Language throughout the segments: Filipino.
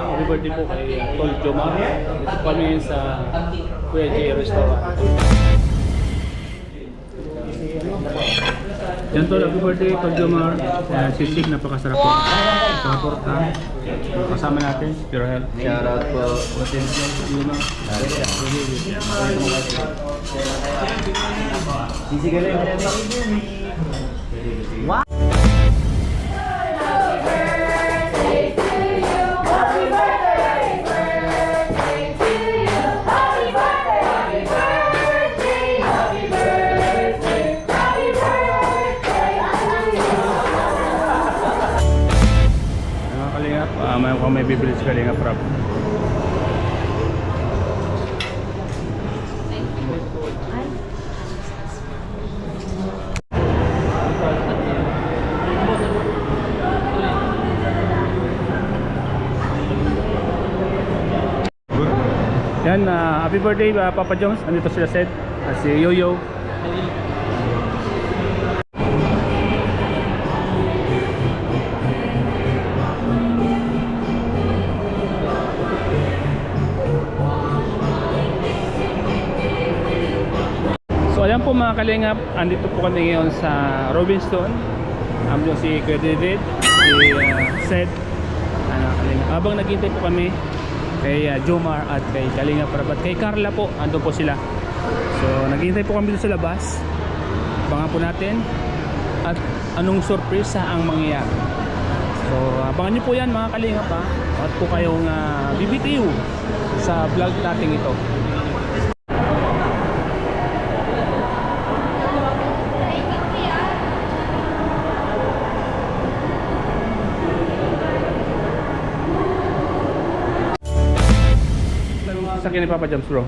Kalingap, happy birthday po kay Tol Jomar. Ito kami sa Kuya J Restaurant. Yan Tol, happy birthday Tol Jomar. Sisig, napakasarap po. Pakaporta. Kasama natin, Pure Health. Shoutout po. Sisig galing. Wow! May bibili sa Kalingap Rap. Yan, happy birthday Papa Jones. Andito sila Sed, si Yoyo. So ayan po mga kalingap, andito po kami ngayon sa Robinson. Andito si Kuya David, si Sed. Habang naghihintay po kami kay Jomar at kay Kalingap Rap at kay Carla po, andun po sila. So naghihintay po kami dito sa labas. Abangan po natin at anong sorpresa ang mangyayari. So abangan nyo po yan mga kalingap ha. At po kayong BBTU sa vlog natin ito. Sakyan ni Papa Jams bro.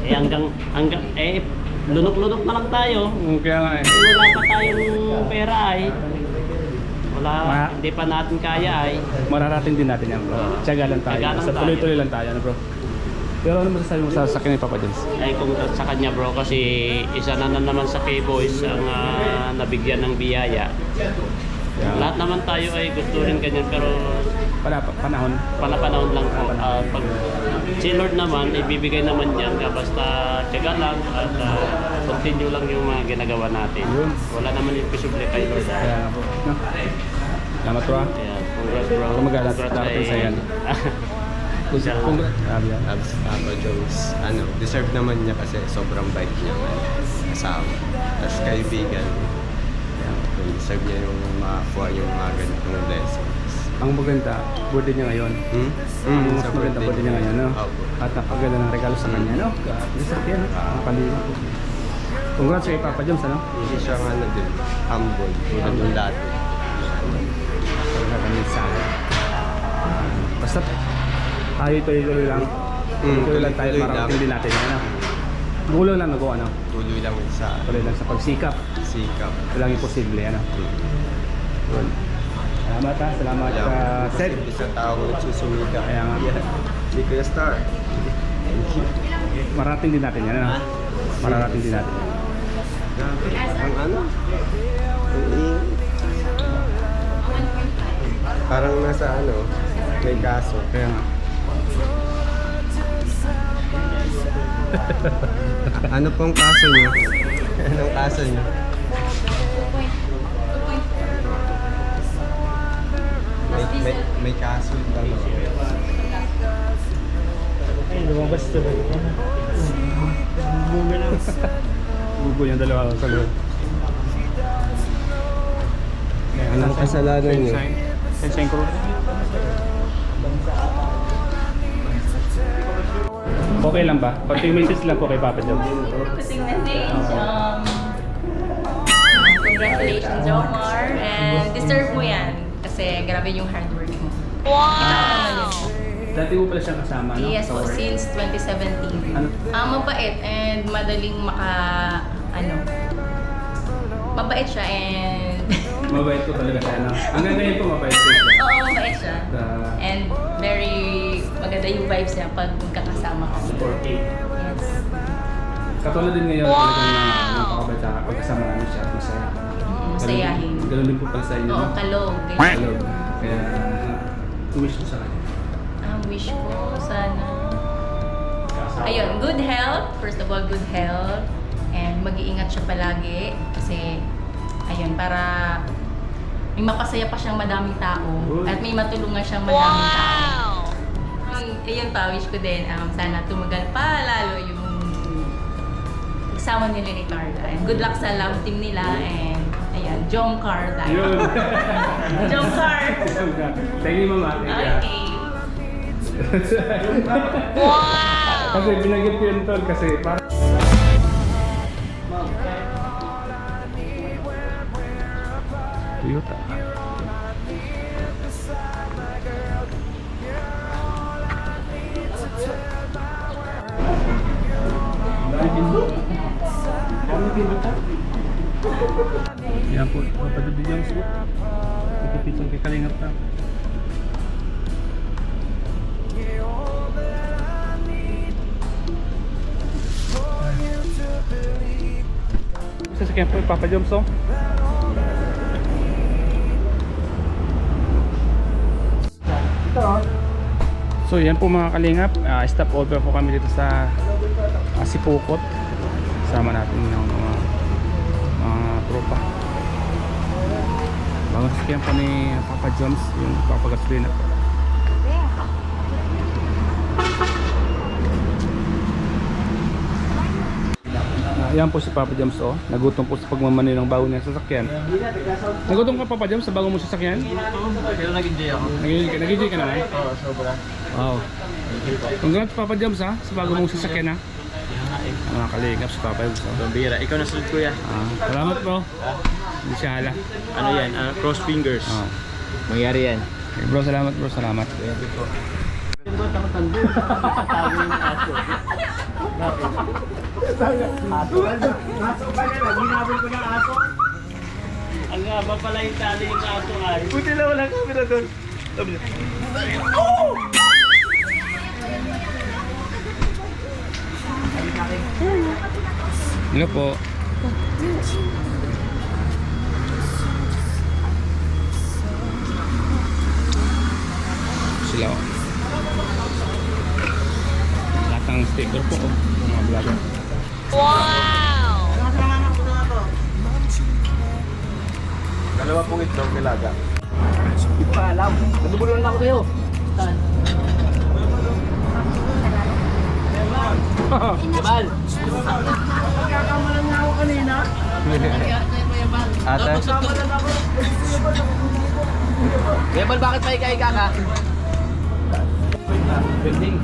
Hanggang lunok-lunok na lang tayo. Kaya nga eh. Wala pa tayong pera ay. Hindi pa natin kaya ay. Mararating din natin yan bro. Tiyaga lang tayo. Sa tuloy-tuloy lang tayo bro. Pero ano masasabi mo sa sakyan ni Papa Jams? Ay kung sa kanya bro kasi isa na naman sa K-Boys ang nabigyan ng biyaya. Yeah. Lahat naman tayo ay gusto rin ganyan pero panahon lang po. Pag si Lord naman, ibibigay naman yan basta tiyaga lang at continue lang yung mga ginagawa natin. Wala naman yung posible kay Lord. Kaya po. Salamat bro. Yeah, congrats bro. Kumagalat sa yan. Congrats Papa Jones. Deserve naman niya kasi sobrang bait niya kasama. Tapos kaibigan. Deserve niya yung makakuha yung mga ganitong blessings. Ang maganda, birthday niya ngayon. Ang mas maganda birthday niya ngayon, no? At napaganda ng regalo sa kanya, no? Deserve yan, Kalingap. Congrats kay Papa Jones, ano? Hindi siya nga din, humble, tulad ng dati. Talaga kami sa basta tayo tuloy lang. Tuloy lang tayo para hindi natin, ano? Gulo lang nagawa, ano? Tuloy lang sa pagsikap. Walang imposible, ano? Good. Salamat ha, salamat Sed. Isang taong nagsusumika. Kaya nga. Si Kuya Star. Marating din natin yan, ano? Mararating din natin. Ang parang nasa may kaso. Kaya nga. Ano pong kaso niyo? Anong kaso niyo? May kaso daw. Ay, lumabas ito ba? Gugo yung dalawa sa loob. Anong kasalanan niyo? Sign ko. Okay lang ba? Konting message lang po kay Papa Jones. Konting message. Congratulations, Jomar. And deserve mo yan. Kasi grabe yung hard work mo. Wow! Dati mo pala siyang kasama, no? Yes po, since 2017. Ano? Mabait and madaling mabait siya and... Mabait ko talaga siya, no? Hanggang ngayon po mabait ko siya. Oo, mabait siya. And very maganda yung vibes niya pag magkakasama ka. Supportive. Yes. Katulad din ngayon, talagang napakabait sa pagkasama namin siya at masaya. Masayahin. Ganun din po pala sa inyo, Oo, no? kalog. Kalog. Kaya, tuwish ko sa kanya. wish ko sana, ayun, good health. First of all, good health. And mag-iingat siya palagi. Kasi, ayun, para may mapasaya pa siyang madaming tao. At may matulungan siyang madaming tao. Ayun pa, wish ko din, sana tumagal pa lalo yung pagsama nila ni Carla. And good luck sa love team nila. And, ayan, Jomcar tayo. Jomcar! Thank you, Mama. Okay. Kasi binagit ko yun tol kasi parang Toyota. Yan po, kapatid yung suit. Ikipitsong kay Kalingap na. Sasakyan po, Papa Joms, oh. So yan po mga kalingap, stop over po kami dito sa Sipukot. Sama natin ng mga tropa. Bagong sasakyan po ni Papa Joms, yung papagasolina po. Yan po si Papa Joms, oh. Nagutom po sa pagmamani ng bago niya sasakyan. Nagutom ka, Papa Joms, sa bago mo sasakyan? Pero nag-enjoy ako. Nag-enjoy ka naman? Oo, sobra. Wow. Congrats, Papa Joms, ha, sa bago mong sasakyan, ha. Mga kalingap si Papa Joms, oh. Gambira. Ikaw na sulit, kuya. Salamat po. Hindi siya hala. Ano yan? Cross fingers. Mangyari yan. Okay, bro, salamat bro, salamat. Ang haba pala yung tali yung aso ay. Buti na walang camera doon. Hello po. Sila, oh. Lahat ng sticker po, oh. Mga vlogger. Dalawa pong itlog nilaga. Hindi ko alam. Natubulong lang ako sa'yo. Saan? Jabal! Magkakamalan nga ako kanina. Ate? Jabal, bakit pa ika-ika ka? Building.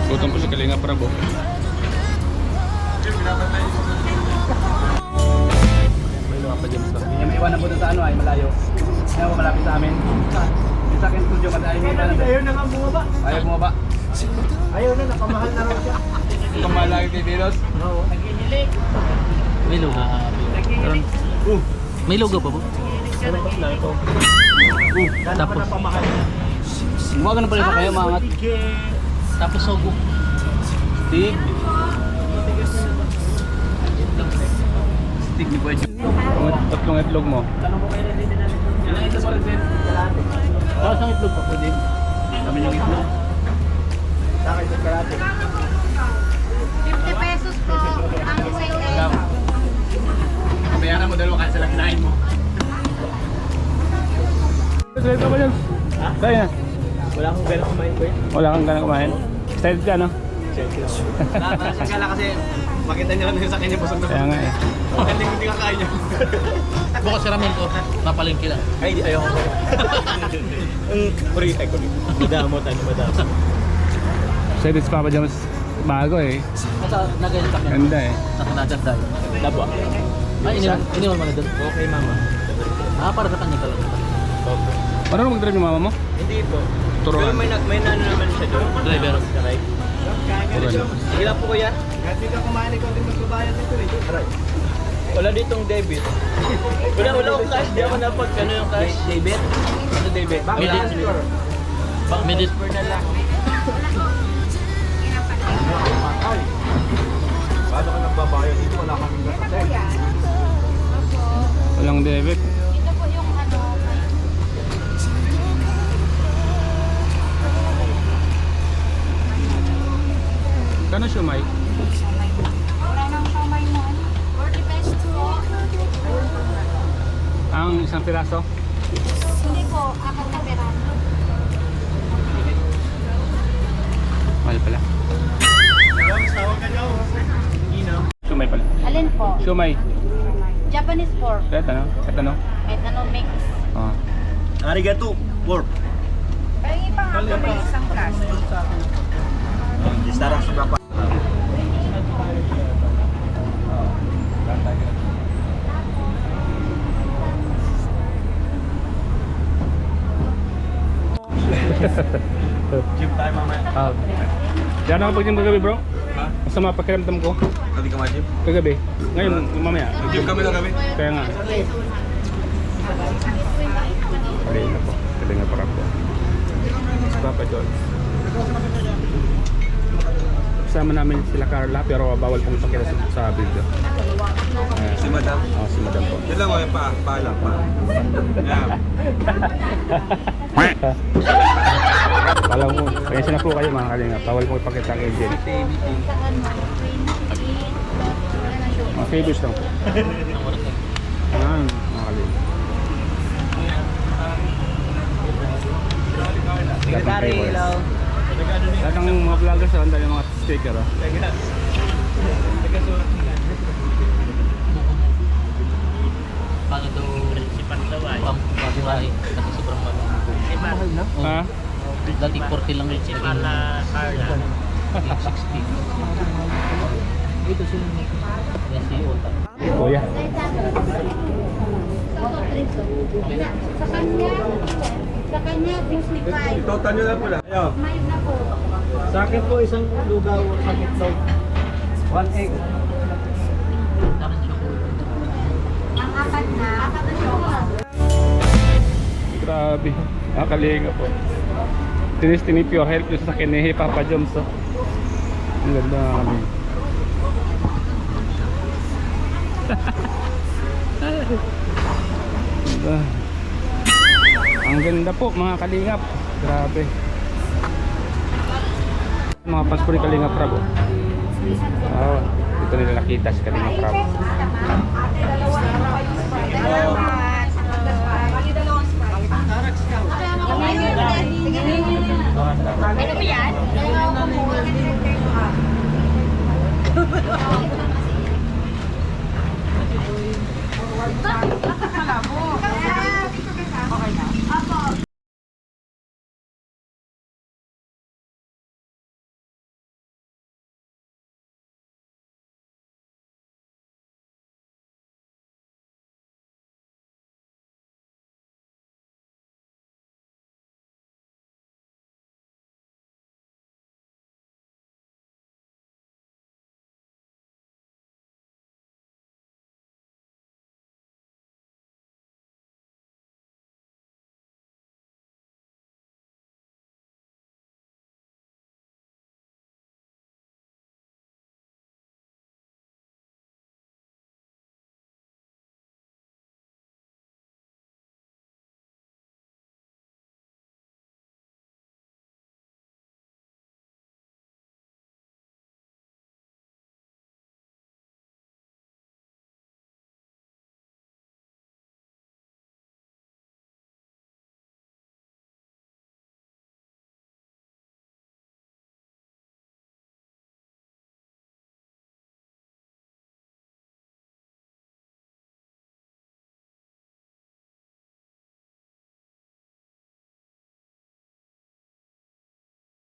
Gutom po sa Kalinga Prabo. May mga pa James lang. Hindi niya maiwanan po doon sa ano ay malayo. Hindi ako malapit sa amin. Yung sa akin studio kasi ay may iwanan. Ayaw na nga bumaba. Ayaw bumaba. Ayaw na, napamahal na raw siya. Kamahal lang yung Tibinos. Oo. Naginilig. May logo. May logo pa po? Meron pa sila ito. Tapos gumawa na pala sa kayo mga tapos sogo. Stick. Stick ni Pwede. Tatlong itlog mo. Ilang itlog mo rin din? Tapos ang itlog pa po din. Kami yung itlog. Sa akin sa karate. 50 pesos po ang isang kaya. Bayaran mo dalawa kasi sila kinain mo. Excited ka ba dyan? Ha? Kaya na. Wala akong gana kumain ko eh. Wala kang ganang kumain. Excited ka, no? Nakakasagala kasi makita niya lang yung sa kanya busog na Kaya nga eh. hindi kakain niya. Bukas sa ramen ko, napalengke lang. Ay, di ayaw ko. Ay, kuri. Madamo tayo, madamo. Excited si Papa Joms. Bago eh. Nasa nagayon sa akin. Ganda eh. Nakanajan tayo. Labo. Ay, iniwan mo na doon? Okay, mama. Para sa kanya talaga. Okay. Paano mag-drive yung mama mo? Hindi po. Turuan. Pero may nano naman siya doon. Driver. Sakay. Turuan. Sige lang po kuya. Hindi ka kumain ko din magbabayad dito eh. Aray. Wala ditong debit. Wala akong cash. Di ako napag ano yung cash. Debit? Ano debit? Bakit? Minute per na lang. Paano ka nagbabayad dito? Wala kami nakasay. Walang debit. Ito po yung ano, Kano siomay? wala nang kamay mo. 40 pesos po. Ang isang piraso? Hindi po, apat na peraso. Mahal pala. Siomay pala. Alin po? Siomay. Japanese pork. Kahit ano? Kahit ano? Kahit ano mix. Oh. Arigato, pork. Pahingi pa nga po may isang plastic. Istarang suga pa. Gym tayo mamaya. Diyan ako pag-gym kagabi bro. Ha? Masama pakiramdam ko. Hindi ka ma-gym? Kagabi. Ngayon, mamaya. Gym kami kagabi. Kaya nga. Galing na po. Galing na po rap po. Papa John. Kasama namin sila Carla pero bawal pong pakita sa video. Si Madam. Oh, si Madam po. Yun lang o, paalam pa. Yeah. Alam mo, kaya na po kayo mga kalinga. Bawal mo ipakita ang engine. Mga favors lang po. Ayan, mga kalinga. Secretary, hello. Lahat ng mga vloggers sa handa yung mga sticker. Oh. Paano daw principal daw ay? Pagbiwahe. Kasi sobrang mahal na. Ha? Dati 40 lang rin siya. Pala Carla. 60. Ito sila. Yan si Ota. Kuya. Sa kanya, 55. Total nyo lang pula. Ayaw. May na po. Sa akin po isang lugaw sa itlog. 1 egg. Tapos siya po. Ang apat na chocolate. Grabe. Kalinga po. Tinis pure help yung sa ni Papa Joms. Oh. Ang ganda kami. Ang ganda po mga kalingap. Grabe. Mga pasko ni Kalingap Prab. Oh, dito nila nakita si Kalingap Prab. Ano ba yan?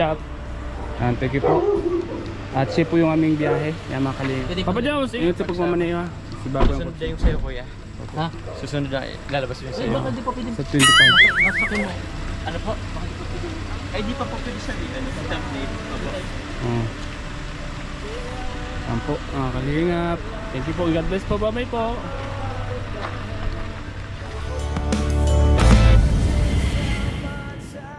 And thank you po. At siya po yung aming biyahe. Yan mga kalingap. Papa Joms, ingat sa pagmamaneho ha. Si Bago yung Susunod na yung sa'yo, kuya. Ha? Susunod na, lalabas yung sa'yo. Bakit di pa pwede? sa 25. Nasa akin mo. Ano po? Bakit di pa pwede? Ay, di pa po pwede sabihin. Ano sa template? Oh. Yan po mga kalingap. Thank you po. God bless po. Bye-bye po.